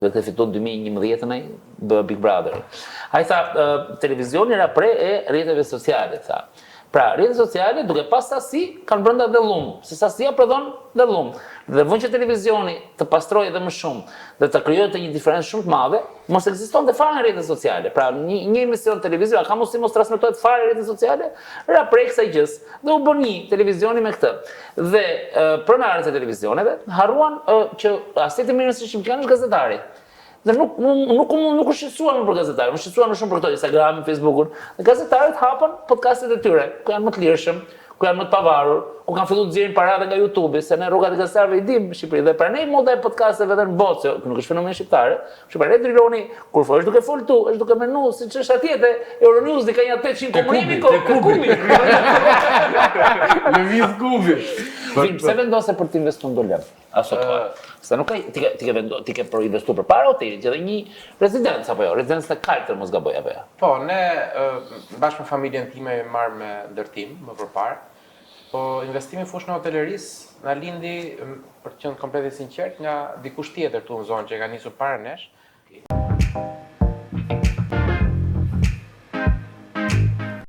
dhe të fiton 2011 ai bë Big Brother. Ai tha televizioni era pre e rrjeteve sociale, tha. Pra, rrjetet sociale duke pas sasi kanë brenda dhe llumë, se sasia prodhon dhe llumë. Dhe vënë që televizioni të pastrojë edhe më shumë dhe të krijojë një diferencë shumë të madhe, mos ekzistonte fare në rrjetet sociale. Pra, një emision televiziv, ka mos transmetohet fare në rrjetet sociale, ra prej kësaj gjës. Dhe u bën një televizioni me këtë. Dhe pronarët e televizioneve harruan që aseti më mirë se shqiptar është gazetari. Dhe nuk u shqetësuan për gazetarët, u shqetësuan më shumë për këto Instagramin, Facebookun. Dhe gazetarët hapën podcastet e tyre, ku janë më të lirshëm, ku janë më të pavarur, ku kanë filluar të nxjerrin paratë nga YouTube, se ne rrogat e gazetarëve i dim në Shqipëri. Dhe pranej moda e podcasteve edhe në botë, që nuk është fenomen shqiptar. Shqipëria Driloni kur është duke folur tu, është duke menuar siç është atje te Euronews dhe ka një 800 komunike Kumi. Lëviz Kubi. Pse vendose për të investuar dollar? Aso ka. Se nuk ka ti ke për investuar përpara hotelit, edhe një rezidencë apo jo, rezidencë të kaltër mos gaboj apo jo. Po, ne bashkë me familjen time marr me ndërtim më përpara. Po investimi fushën e hotelerisë na lindi, për të qenë komplet i sinqert, nga dikush tjetër këtu në zonë që ka nisur para nesh.